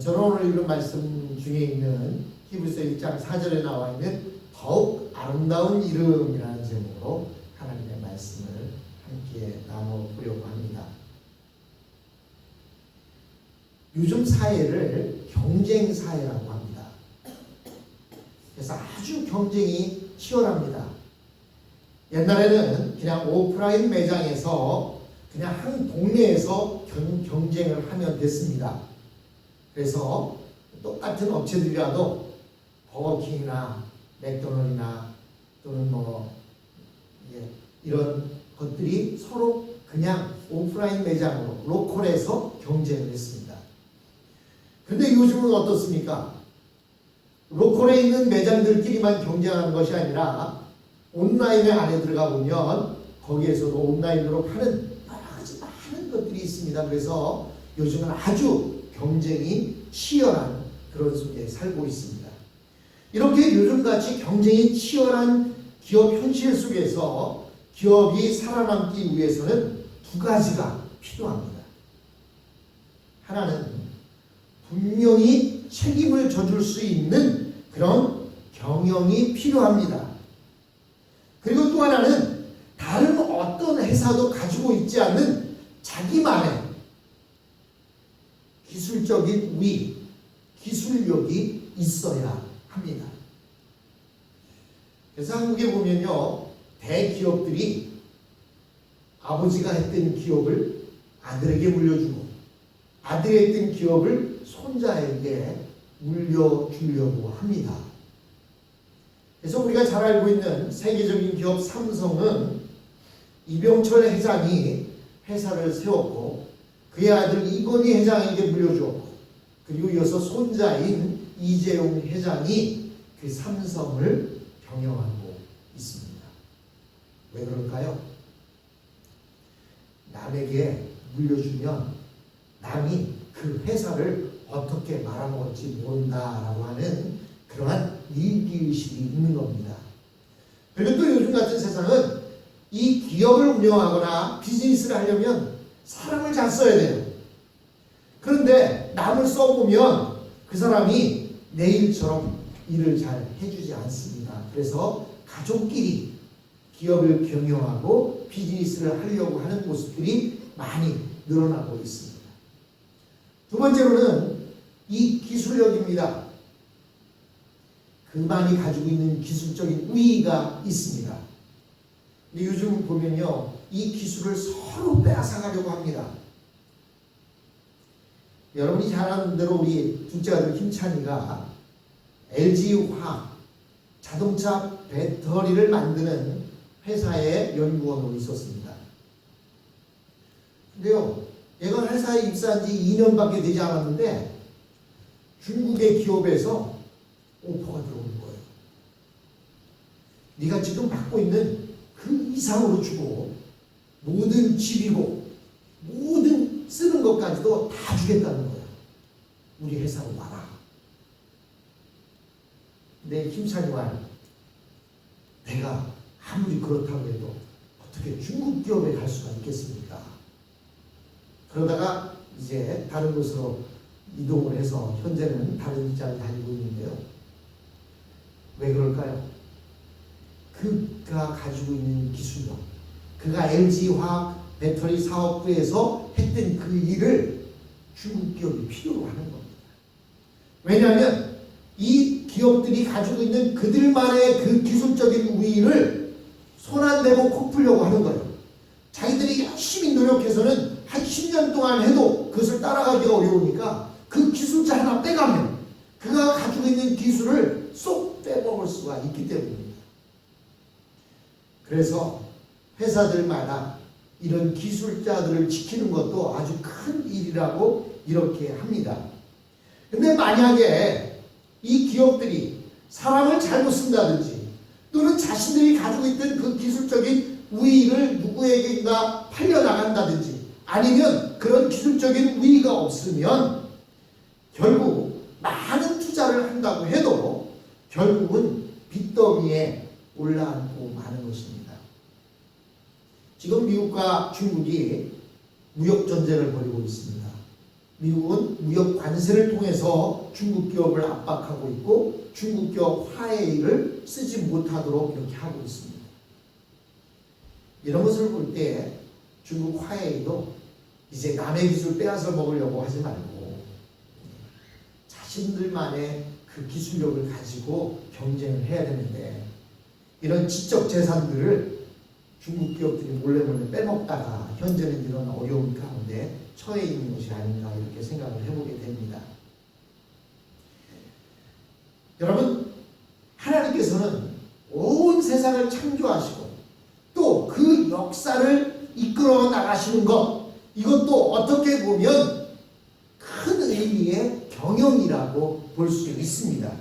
저는 오늘 읽은 말씀 중에 있는 히브리서 1장 4절에 나와 있는 더욱 아름다운 이름이라는 제목으로 하나님의 말씀을 함께 나눠보려고 합니다. 요즘 사회를 경쟁 사회라고 합니다. 그래서 아주 경쟁이 치열합니다. 옛날에는 그냥 오프라인 매장에서 그냥 한 동네에서 경쟁을 하면 됐습니다. 그래서 똑같은 업체들이라도 버거킹이나 맥도날드나 또는 이런 것들이 서로 그냥 오프라인 매장으로 로컬에서 경쟁을 했습니다. 근데 요즘은 어떻습니까? 로컬에 있는 매장들끼리만 경쟁하는 것이 아니라 온라인에 안에 들어가 보면 거기에서도 온라인으로 파는 여러 가지 많은 것들이 있습니다. 그래서 요즘은 아주 경쟁이 치열한 그런 속에 살고 있습니다. 이렇게 요즘같이 경쟁이 치열한 기업 현실 속에서 기업이 살아남기 위해서는 두 가지가 필요합니다. 하나는 분명히 책임을 져줄 수 있는 그런 경영이 필요합니다. 그리고 또 하나는 다른 어떤 회사도 가지고 있지 않는 자기만의 기술적인 우위, 기술력이 있어야 합니다. 그래서 한국에 보면요, 대기업들이 아버지가 했던 기업을 아들에게 물려주고 아들이 했던 기업을 손자에게 물려주려고 합니다. 그래서 우리가 잘 알고 있는 세계적인 기업 삼성은 이병철 회장이 회사를 세웠고 그의 아들 이건희 회장에게 물려주었고 그리고 이어서 손자인 이재용 회장이 그 삼성을 경영하고 있습니다. 왜 그럴까요? 남에게 물려주면 남이 그 회사를 어떻게 말아먹을지 모른다라고 하는 그러한 위기의식이 있는 겁니다. 그리고 또 요즘 같은 세상은 이 기업을 운영하거나 비즈니스를 하려면 사람을 잘 써야 돼요. 그런데 남을 써보면 그 사람이 내 일처럼 일을 잘 해주지 않습니다. 그래서 가족끼리 기업을 경영하고 비즈니스를 하려고 하는 모습들이 많이 늘어나고 있습니다. 두 번째로는 이 기술력입니다. 그만이 가지고 있는 기술적인 우위가 있습니다. 근데 요즘 보면요, 이 기술을 서로 빼앗아가려고 합니다. 여러분이 잘 아는 대로 우리 둘째 아들 힘찬이가 LG화학 자동차 배터리를 만드는 회사의 연구원으로 있었습니다. 근데요, 얘가 회사에 입사한 지 2년밖에 되지 않았는데 중국의 기업에서 오퍼가 들어오는 거예요. 네가 지금 받고 있는 그 이상으로 주고 모든 집이고 모든 쓰는 것까지도 다 주겠다는 거야. 우리 회사로 와라. 내 힘찬이와 내가 아무리 그렇다고 해도 어떻게 중국 기업에 갈 수가 있겠습니까? 그러다가 이제 다른 곳으로 이동을 해서 현재는 다른 직장을 다니고 있는데요. 왜 그럴까요? 그가 가지고 있는 기술력, 그가 LG화학 배터리 사업부에서 했던 그 일을 중국 기업이 필요로 하는 겁니다. 왜냐하면 이 기업들이 가지고 있는 그들만의 그 기술적인 우위를 손 안 대고 코 풀려고 하는 거예요. 자기들이 열심히 노력해서는 한 10년 동안 해도 그것을 따라가기가 어려우니까 그 기술자 하나 빼가면 그가 가지고 있는 기술을 쏙 빼먹을 수가 있기 때문입니다. 그래서 회사들마다 이런 기술자들을 지키는 것도 아주 큰 일이라고 이렇게 합니다. 근데 만약에 이 기업들이 사람을 잘못 쓴다든지 또는 자신들이 가지고 있던 그 기술적인 우위를 누구에게인가 팔려나간다든지 아니면 그런 기술적인 우위가 없으면 결국 많은 투자를 한다고 해도 결국은 빚더미에 올라앉고 마는 것입니다. 지금 미국과 중국이 무역 전쟁을 벌이고 있습니다. 미국은 무역 관세를 통해서 중국 기업을 압박하고 있고 중국 기업 화웨이를 쓰지 못하도록 이렇게 하고 있습니다. 이런 것을 볼 때 중국 화웨이도 이제 남의 기술 빼앗아 먹으려고 하지 말고 자신들만의 그 기술력을 가지고 경쟁을 해야 되는데 이런 지적 재산들을 중국 기업들이 몰래 빼먹다가 현재는 이런 어려움 가운데 처해 있는 것이 아닌가 이렇게 생각을 해보게 됩니다. 여러분, 하나님께서는 온 세상을 창조하시고 또 그 역사를 이끌어 나가시는 것, 이것도 어떻게 보면 큰 의미의 경영이라고 볼 수 있습니다.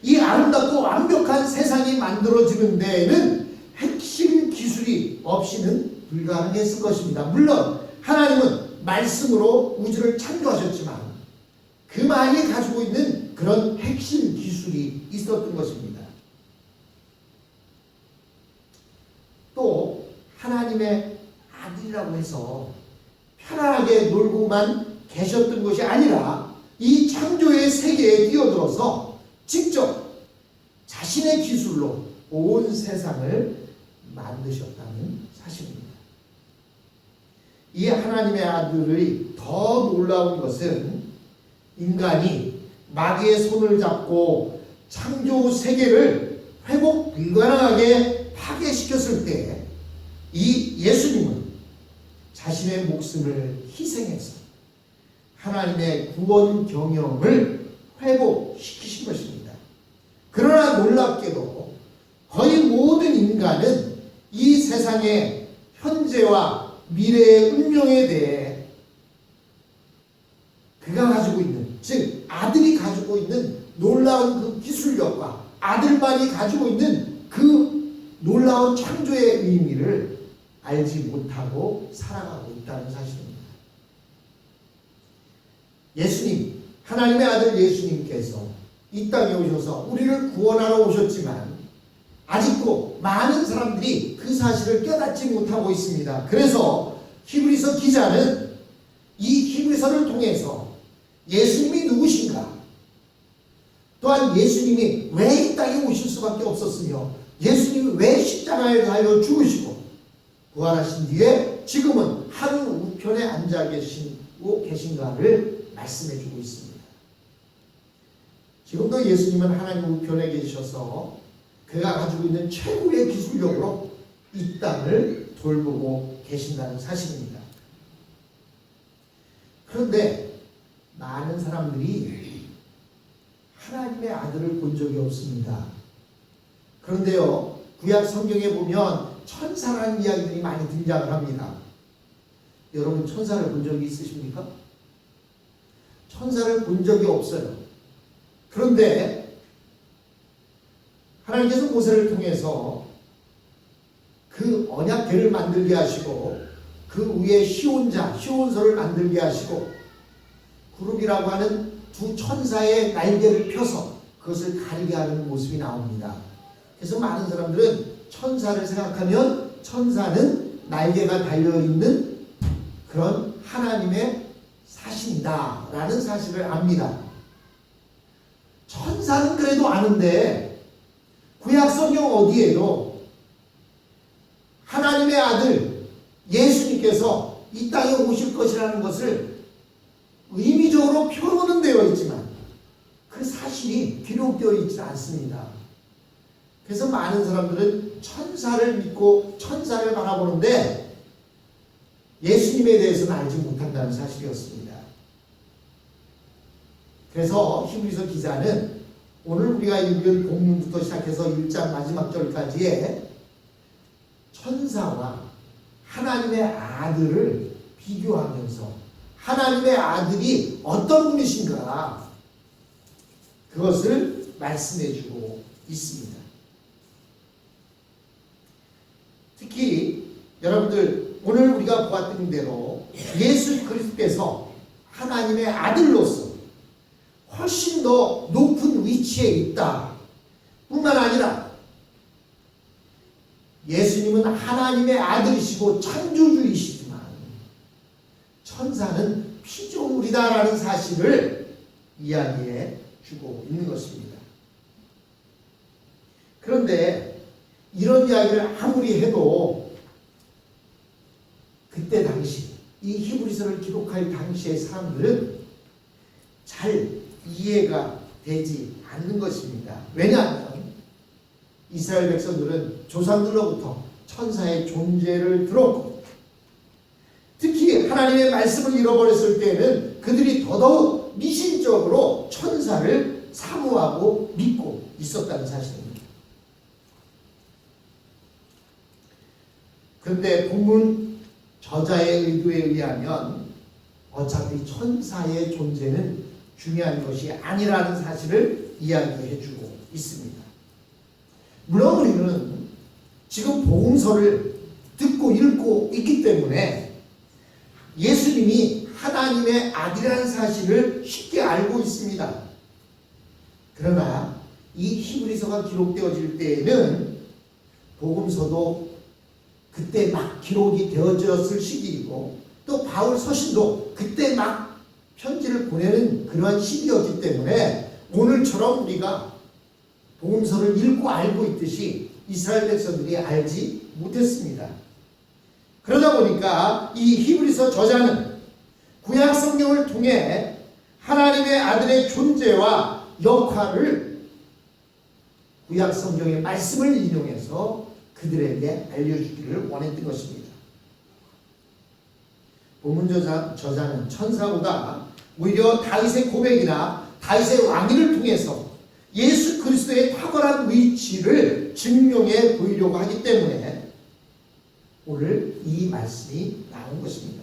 이 아름답고 완벽한 세상이 만들어지는 데에는 핵심 기술이 없이는 불가능했을 것입니다. 물론 하나님은 말씀으로 우주를 창조하셨지만 그만이 가지고 있는 그런 핵심 기술이 있었던 것입니다. 또 하나님의 아들이라고 해서 편안하게 놀고만 계셨던 것이 아니라 이 창조의 세계에 뛰어들어서 직접 자신의 기술로 온 세상을 만드셨다는 사실입니다. 이 하나님의 아들의 더 놀라운 것은 인간이 마귀의 손을 잡고 창조 세계를 회복 불가능하게 파괴시켰을 때 이 예수님은 자신의 목숨을 희생해서 하나님의 구원 경영을 회복시키신 것입니다. 그러나 놀랍게도 거의 모든 인간은 이 세상의 현재와 미래의 운명에 대해 그가 가지고 있는, 즉 아들이 가지고 있는 놀라운 그 기술력과 아들만이 가지고 있는 그 놀라운 창조의 의미를 알지 못하고 살아가고 있다는 사실입니다. 예수님, 하나님의 아들 예수님께서 이 땅에 오셔서 우리를 구원하러 오셨지만 아직도 많은 사람들이 그 사실을 깨닫지 못하고 있습니다. 그래서 히브리서 기자는 이 히브리서를 통해서 예수님이 누구신가? 또한 예수님이 왜 이 땅에 오실 수밖에 없었으며 예수님이 왜 십자가에 달려 죽으시고 부활하신 뒤에 지금은 하늘 우편에 앉아 계신가를 말씀해 주고 있습니다. 지금도 예수님은 하나님 우편에 계셔서 그가 가지고 있는 최고의 기술력으로 이 땅을 돌보고 계신다는 사실입니다. 그런데 많은 사람들이 하나님의 아들을 본 적이 없습니다. 그런데요, 구약 성경에 보면 천사라는 이야기들이 많이 등장을 합니다. 여러분, 천사를 본 적이 있으십니까? 천사를 본 적이 없어요. 그런데 하나님께서 모세를 통해서 그 언약궤를 만들게 하시고 그 위에 시온서를 만들게 하시고 구룹이라고 하는 두 천사의 날개를 펴서 그것을 가리게 하는 모습이 나옵니다. 그래서 많은 사람들은 천사를 생각하면 천사는 날개가 달려있는 그런 하나님의 사신이다 라는 사실을 압니다. 천사는 그래도 아는데 구약 성경 어디에도 하나님의 아들 예수님께서 이 땅에 오실 것이라는 것을 의미적으로 표현은 되어 있지만 그 사실이 기록되어 있지 않습니다. 그래서 많은 사람들은 천사를 믿고 천사를 바라보는데 예수님에 대해서는 알지 못한다는 사실이었습니다. 그래서 히브리서 기자는 오늘 우리가 읽은 본문부터 시작해서 1장 마지막 절까지의 천사와 하나님의 아들을 비교하면서 하나님의 아들이 어떤 분이신가 그것을 말씀해주고 있습니다. 특히 여러분들 오늘 우리가 보았던 대로 예수 그리스도께서 하나님의 아들로서 훨씬 더 높은 위치에 있다 뿐만 아니라 예수님은 하나님의 아들이시고 창조주이시지만 천사는 피조물이다라는 사실을 이야기해 주고 있는 것입니다. 그런데 이런 이야기를 아무리 해도 그때 당시 이 히브리서를 기록할 당시의 사람들은 잘 이해가 되지 않는 것입니다. 왜냐하면 이스라엘 백성들은 조상들로부터 천사의 존재를 들었고 특히 하나님의 말씀을 잃어버렸을 때에는 그들이 더더욱 미신적으로 천사를 사모하고 믿고 있었다는 사실입니다. 그런데 본문 저자의 의도에 의하면 어차피 천사의 존재는 중요한 것이 아니라는 사실을 이야기해 주고 있습니다. 물론 우리는 지금 복음서를 듣고 읽고 있기 때문에 예수님이 하나님의 아들이라는 사실을 쉽게 알고 있습니다. 그러나 이 히브리서가 기록되어질 때에는 복음서도 그때 막 기록이 되어졌을 시기이고 또 바울 서신도 그때 막 편지를 보내는 그러한 시기였기 때문에 오늘처럼 우리가 복음서를 읽고 알고 있듯이 이스라엘 백성들이 알지 못했습니다. 그러다 보니까 이 히브리서 저자는 구약 성경을 통해 하나님의 아들의 존재와 역할을 구약 성경의 말씀을 인용해서 그들에게 알려주기를 원했던 것입니다. 본문 저자는 천사보다 오히려 다윗의 고백이나 다윗의 왕위를 통해서 예수 그리스도의 탁월한 위치를 증명해 보이려고 하기 때문에 오늘 이 말씀이 나온 것입니다.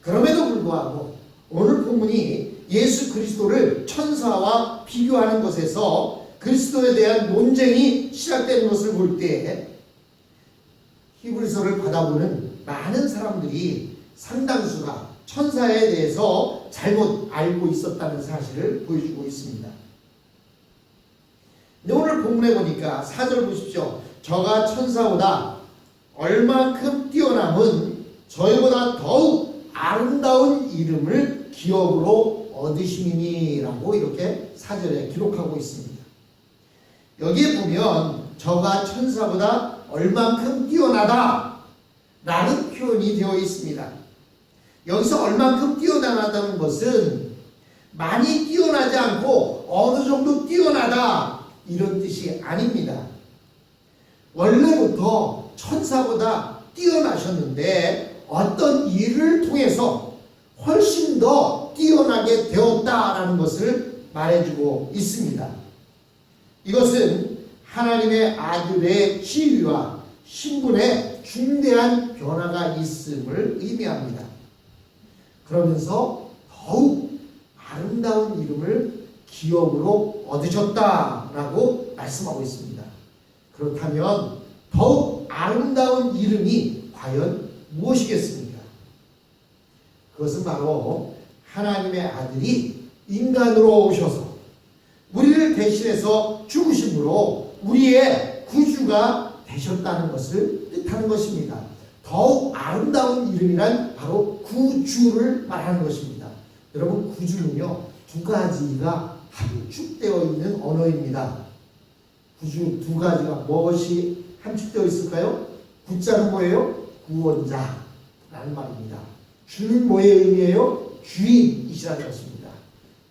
그럼에도 불구하고 오늘 본문이 예수 그리스도를 천사와 비교하는 것에서 그리스도에 대한 논쟁이 시작되는 것을 볼 때 히브리서를 받아보는 많은 사람들이 상당수가 천사에 대해서 잘못 알고 있었다는 사실을 보여주고 있습니다. 근데 오늘 본문에 보니까 4절 보십시오. 저가 천사보다 얼만큼 뛰어남은 저희보다 더욱 아름다운 이름을 기업으로 얻으심이니라고 이렇게 4절에 기록하고 있습니다. 여기에 보면 저가 천사보다 얼만큼 뛰어나다 라는 표현이 되어 있습니다. 여기서 얼만큼 뛰어나다는 것은 많이 뛰어나지 않고 어느 정도 뛰어나다 이런 뜻이 아닙니다. 원래부터 천사보다 뛰어나셨는데 어떤 일을 통해서 훨씬 더 뛰어나게 되었다라는 것을 말해주고 있습니다. 이것은 하나님의 아들의 지위와 신분에 중대한 변화가 있음을 의미합니다. 그러면서 더욱 아름다운 이름을 기업으로 얻으셨다라고 말씀하고 있습니다. 그렇다면 더욱 아름다운 이름이 과연 무엇이겠습니까? 그것은 바로 하나님의 아들이 인간으로 오셔서 우리를 대신해서 죽으심으로 우리의 구주가 되셨다는 것을 뜻하는 것입니다. 더욱 아름다운 이름이란 바로 구주를 말하는 것입니다. 여러분, 구주는요 두 가지가 함축되어 있는 언어입니다. 구주 두 가지가 무엇이 함축되어 있을까요? 구자는 뭐예요? 구원자라는 말입니다. 주는 뭐의 의미예요? 주인이시라는 것입니다.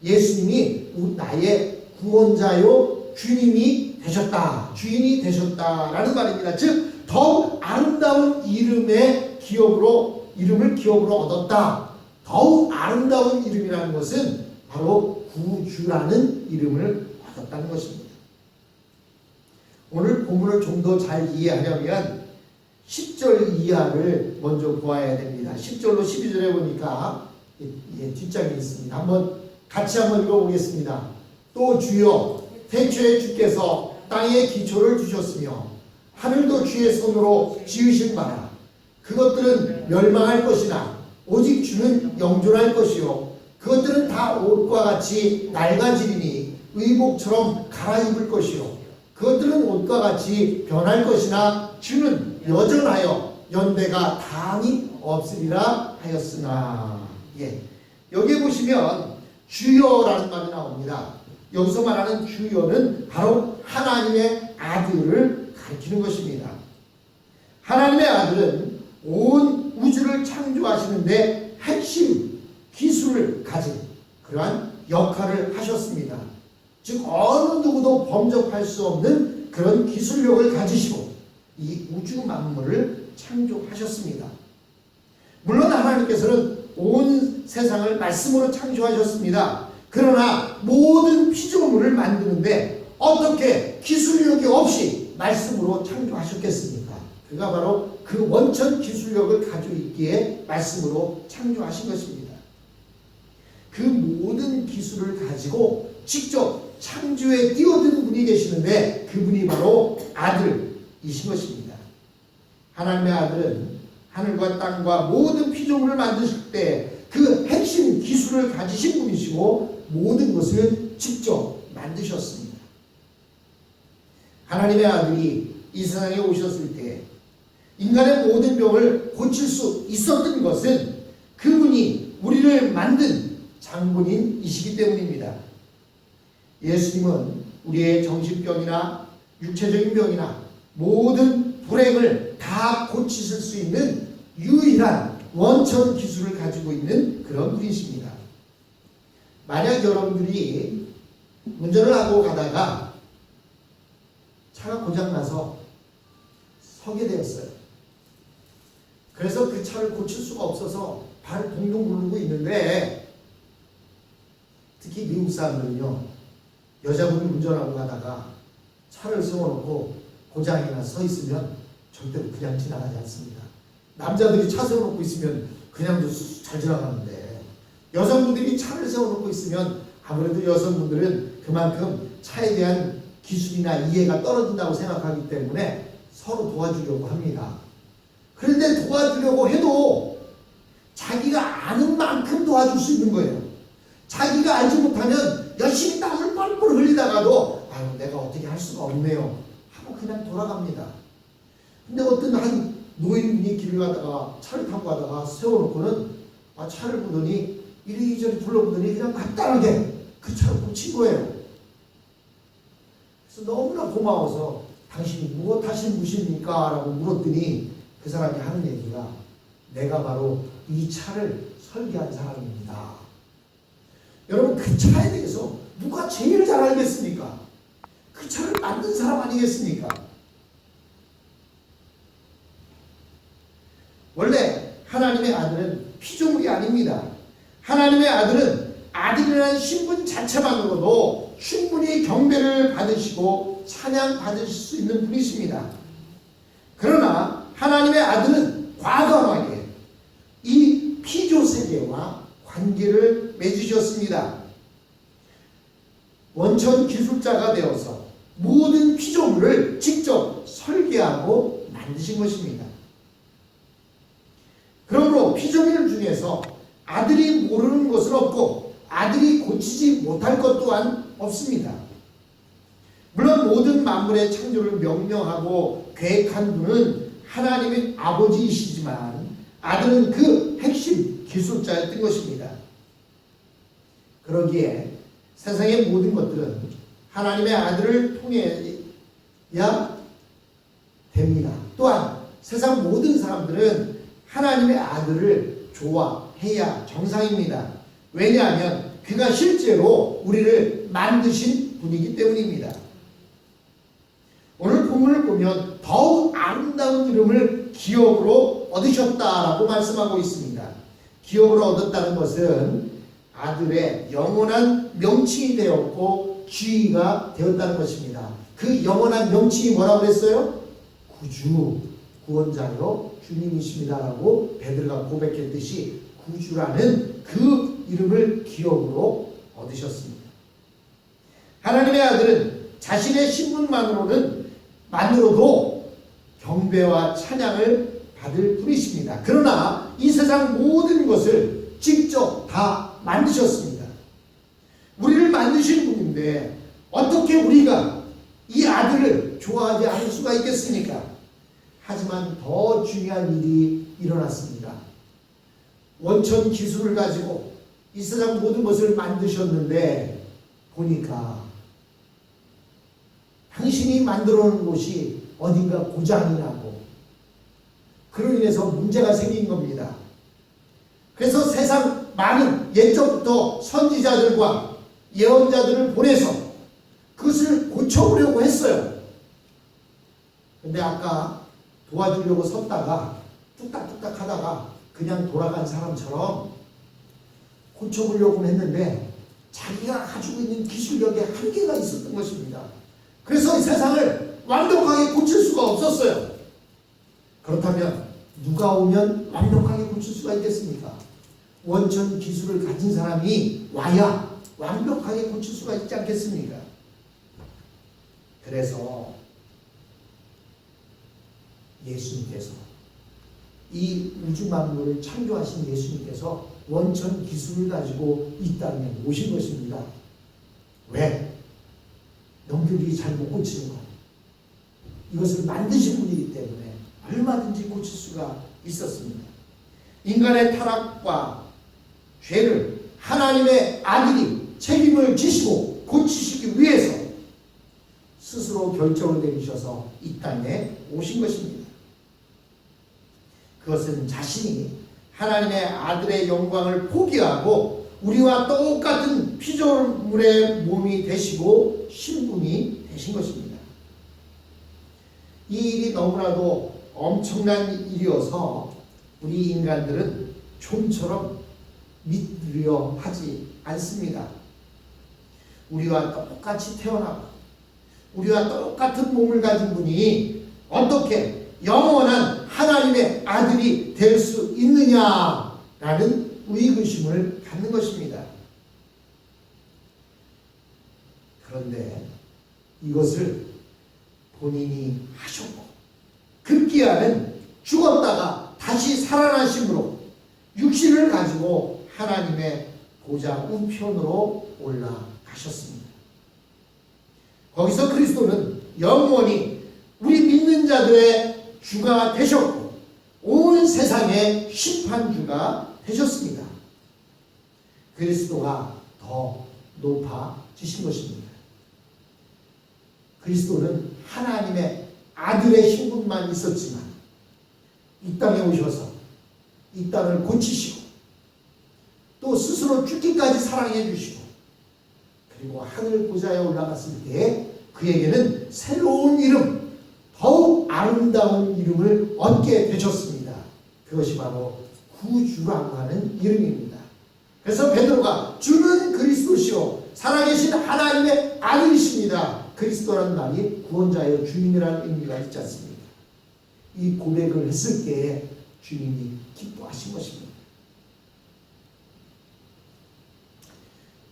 예수님이 나의 구원자요 주님이 되셨다, 주인이 되셨다라는 말입니다. 즉 더욱 아름다운 이름을 기업으로 얻었다. 더욱 아름다운 이름이라는 것은 바로 구주라는 이름을 얻었다는 것입니다. 오늘 본문을 좀 더 잘 이해하려면 10절 이하를 먼저 보아야 됩니다. 10절로 12절에 보니까 뒷장이 있습니다. 같이 한번 읽어보겠습니다. 또 주여, 태초에 주께서 땅에 기초를 두셨으며 하늘도 주의 손으로 지으신 바라. 그것들은 멸망할 것이나 오직 주는 영존할 것이요 그것들은 다 옷과 같이 낡아지리니 의복처럼 갈아입을 것이요 그것들은 옷과 같이 변할 것이나 주는 여전하여 연대가 다함이 없으리라 하였으나. 여기 보시면 주여라는 말이 나옵니다. 여기서 말하는 주여는 바로 하나님의 아들을 가리키는 것입니다. 하나님의 아들은 온 우주를 창조하시는데 핵심 기술을 가진 그러한 역할을 하셨습니다. 즉 어느 누구도 범접할 수 없는 그런 기술력을 가지시고 이 우주 만물을 창조하셨습니다. 물론 하나님께서는 온 세상을 말씀으로 창조하셨습니다. 그러나 모든 피조물을 만드는데 어떻게 기술력이 없이 말씀으로 창조하셨겠습니까? 그가 바로 그 원천 기술력을 가지고 있기에 말씀으로 창조하신 것입니다. 그 모든 기술을 가지고 직접 창조에 뛰어든 분이 계시는데 그분이 바로 아들이신 것입니다. 하나님의 아들은 하늘과 땅과 모든 피조물을 만드실 때 그 핵심 기술을 가지신 분이시고 모든 것을 직접 만드셨습니다. 하나님의 아들이 이 세상에 오셨을 때 인간의 모든 병을 고칠 수 있었던 것은 그분이 우리를 만든 장본인이시기 때문입니다. 예수님은 우리의 정신병이나 육체적인 병이나 모든 불행을 다 고치실 수 있는 유일한 원천 기술을 가지고 있는 그런 분이십니다. 만약 여러분들이 운전을 하고 가다가 차가 고장나서 서게 되었어요. 그래서 그 차를 고칠 수가 없어서 발을 동동 구르고 있는데 특히 미국 사람들은요, 여자분이 운전하고 가다가 차를 세워놓고 고장이나 서 있으면 절대로 그냥 지나가지 않습니다. 남자들이 차 세워놓고 있으면 그냥도 잘 지나가는데 여성분들이 차를 세워놓고 있으면 아무래도 여성분들은 그만큼 차에 대한 기술이나 이해가 떨어진다고 생각하기 때문에 서로 도와주려고 합니다. 그런데 도와주려고 해도 자기가 아는 만큼 도와줄 수 있는 거예요. 자기가 알지 못하면 열심히 땀을 뻘뻘 흘리다가도 아유 내가 어떻게 할 수가 없네요 하고 그냥 돌아갑니다. 근데 어떤 한 노인분이 길을 가다가 차를 타고 가다가 세워놓고는 차를 보더니 이리저리 둘러보더니 그냥 간단하게 그 차를 고친 거예요. 그래서 너무나 고마워서 당신이 무엇 하신 분입니까? 라고 물었더니 그 사람이 하는 얘기가 내가 바로 이 차를 설계한 사람입니다. 여러분 그 차에 대해서 누가 제일 잘 알겠습니까? 그 차를 만든 사람 아니겠습니까? 원래 하나님의 아들은 피조물이 아닙니다. 하나님의 아들은 아들이라는 신분 자체만으로도 충분히 경배를 받으시고 찬양 받으실 수 있는 분이십니다. 그러나 하나님의 아들은 과감하게 이 피조 세계와 관계를 맺으셨습니다. 원천 기술자가 되어서 모든 피조물을 직접 설계하고 만드신 것입니다. 그러므로 피조물 중에서 아들이 모르는 것은 없고 아들이 고치지 못할 것 또한 없습니다. 물론 모든 만물의 창조를 명령하고 계획한 분은 하나님의 아버지이시지만 아들은 그 핵심 기술자였던 것입니다. 그러기에 세상의 모든 것들은 하나님의 아들을 통해야 됩니다. 또한 세상 모든 사람들은 하나님의 아들을 좋아해야 정상입니다. 왜냐하면 그가 실제로 우리를 만드신 분이기 때문입니다. 오늘 본문을 보면 더욱 아름다운 이름을 기업으로 얻으셨다라고 말씀하고 있습니다. 기업으로 얻었다는 것은 아들의 영원한 명칭이 되었고 지위가 되었다는 것입니다. 그 영원한 명칭이 뭐라고 그랬어요? 구주, 구원자요 주님이십니다라고 베드로가 고백했듯이 구주라는 그 이름을 기업으로 얻으셨습니다. 하나님의 아들은 자신의 신분만으로도 경배와 찬양을 받을 분이십니다. 그러나 이 세상 모든 것을 직접 다 만드셨습니다. 우리를 만드신 분인데 어떻게 우리가 이 아들을 좋아하지 않을 수가 있겠습니까? 하지만 더 중요한 일이 일어났습니다. 원천 기술을 가지고 이 세상 모든 것을 만드셨는데 보니까 당신이 만들어 놓은 곳이 어딘가 고장이 나고 그로 인해서 문제가 생긴 겁니다. 그래서 세상 많은 옛적부터 선지자들과 예언자들을 보내서 그것을 고쳐보려고 했어요. 근데 아까 도와주려고 섰다가 뚝딱뚝딱 하다가 그냥 돌아간 사람처럼 고쳐보려고 했는데 자기가 가지고 있는 기술력에 한계가 있었던 것입니다. 그래서 이 세상을 완벽하게 고칠 수가 없었어요. 그렇다면 누가 오면 완벽하게 고칠 수가 있겠습니까? 원천 기술을 가진 사람이 와야 완벽하게 고칠 수가 있지 않겠습니까? 그래서 예수님께서 이 우주 만물을 창조하신 예수님께서 원천 기술을 가지고 이 땅에 오신 것입니다. 왜? 넘겨들이 잘 못 고치는 것. 이것을 만드신 분이기 때문에 얼마든지 고칠 수가 있었습니다. 인간의 타락과 죄를 하나님의 아들이 책임을 지시고 고치시기 위해서 스스로 결정을 내리셔서 이 땅에 오신 것입니다. 그것은 자신이 하나님의 아들의 영광을 포기하고 우리와 똑같은 피조물의 몸이 되시고 신분이 되신 것입니다. 이 일이 너무나도 엄청난 일이어서 우리 인간들은 좀처럼 믿으려 하지 않습니다. 우리와 똑같이 태어나고 우리와 똑같은 몸을 가진 분이 어떻게 영원한 하나님의 아들이 될 수 있느냐라는 의구심을 갖는 것입니다. 그런데 이것을 본인이 하셨고 급기야는 죽었다가 다시 살아나심으로 육신을 가지고 하나님의 보좌 우편으로 올라가셨습니다. 거기서 그리스도는 영원히 우리 믿는 자들의 주가 되셨고 온 세상의 심판주가 되셨습니다. 그리스도가 더 높아지신 것입니다. 그리스도는 하나님의 아들의 신분만 있었지만 이 땅에 오셔서 이 땅을 고치시고 또 스스로 죽기까지 사랑해 주시고 그리고 하늘 보좌에 올라갔을 때 그에게는 새로운 이름, 더욱 아름다운 이름을 얻게 되셨습니다. 그것이 바로 구주라고 하는 이름입니다. 그래서 베드로가 주는 그리스도시요 살아계신 하나님의 아들이십니다. 그리스도라는 말이 구원자여 주님이라는 의미가 있지 않습니까? 이 고백을 했을 때 주님이 기뻐하신 것입니다.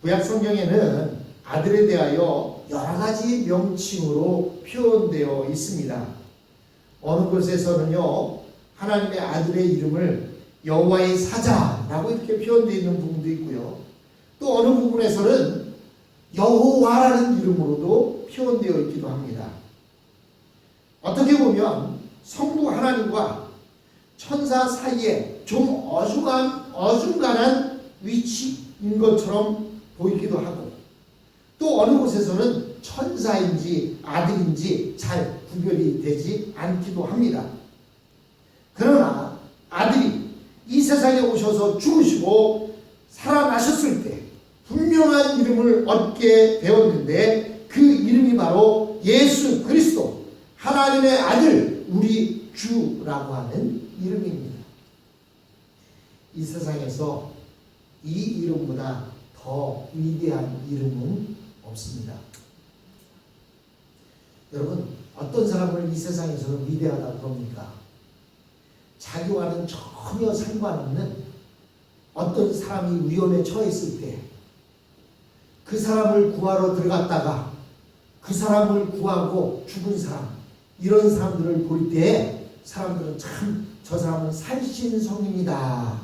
구약 성경에는 아들에 대하여 여러 가지 명칭으로 표현되어 있습니다. 어느 곳에서는요 하나님의 아들의 이름을 여호와의 사자라고 이렇게 표현되어 있는 부분도 있고요. 또 어느 부분에서는 여호와라는 이름으로도 표현되어 있기도 합니다. 어떻게 보면 성부 하나님과 천사 사이에 좀 어중간한 위치인 것처럼 보이기도 하고 또 어느 곳에서는 천사인지 아들인지 잘 구별이 되지 않기도 합니다. 그러나 아들이 이 세상에 오셔서 죽으시고 살아나셨을 때 분명한 이름을 얻게 되었는데 그 이름이 바로 예수 그리스도 하나님의 아들 우리 주라고 하는 이름입니다. 이 세상에서 이 이름보다 더 위대한 이름은 없습니다. 여러분 어떤 사람을 이 세상에서는 위대하다고 그럽니까? 자기와는 전혀 상관없는 어떤 사람이 위험에 처했을 때 그 사람을 구하러 들어갔다가 그 사람을 구하고 죽은 사람 이런 사람들을 볼 때 사람들은 참 저 사람은 살신성입니다.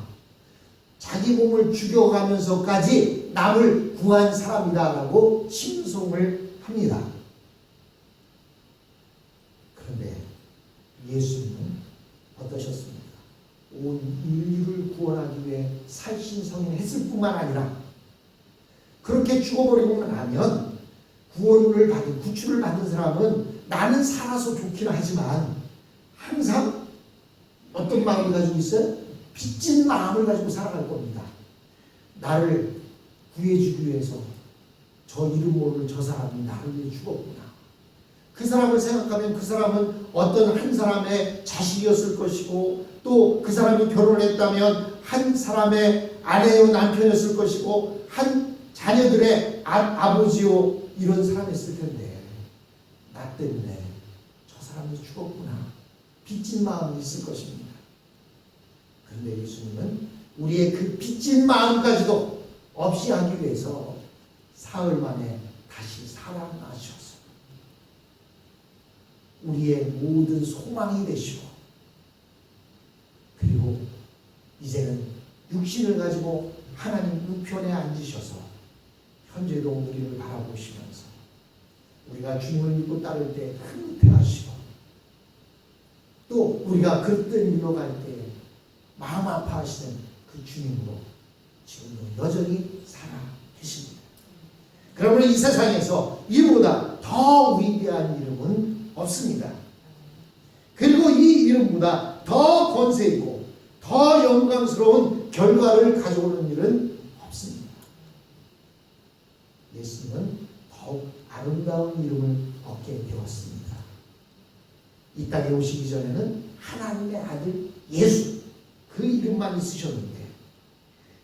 자기 몸을 죽여가면서까지 남을 구한 사람이다라고 칭송을 합니다. 그런데 예수님은 어떠셨습니까? 온 인류를 구원하기 위해 살신성인했을 뿐만 아니라 그렇게 죽어버리고 나면 구원을 받은, 구출을 받은 사람은 나는 살아서 좋긴 하지만 항상 어떤 마음을 가지고 있어요? 빚진 마음을 가지고 살아갈 겁니다. 나를 구해주기 위해서 저 이름 모를 저 사람이 나를 위해 죽었구나. 그 사람을 생각하면 그 사람은 어떤 한 사람의 자식이었을 것이고 또 그 사람이 결혼했다면 한 사람의 아내요 남편이었을 것이고 한 자녀들의 아버지요 이런 사람이었을 텐데 나 때문에 저 사람이 죽었구나. 빚진 마음이 있을 것입니다. 그런데 예수님은 우리의 그 빚진 마음까지도 없이 하기 위해서 사흘 만에 다시 살아나셔서 우리의 모든 소망이 되시고 그리고 이제는 육신을 가지고 하나님 우편에 앉으셔서 현재도 우리를 바라보시면서 우리가 주님을 믿고 따를 때 흐뭇해하시고 또 우리가 그릇된 일로 갈 때 마음 아파하시는 그 주님으로 지금도 여전히 살아 계십니다. 그러므로 이 세상에서 이보다 더 위대한 이름은 없습니다. 그리고 이 이름보다 더 권세 있고 더 영광스러운 결과를 가져오는 일은 없습니다. 예수님은 더욱 아름다운 이름을 얻게 되었습니다. 이 땅에 오시기 전에는 하나님의 아들 예수 그 이름만 있으셨는데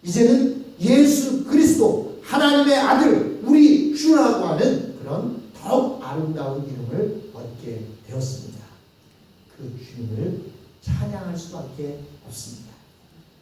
이제는 예수 그리스도 하나님의 아들 우리 주라고 하는 그런 더욱 아름다운 이름을 얻게 되었습니다. 그 주님을 찬양할 수밖에 없습니다.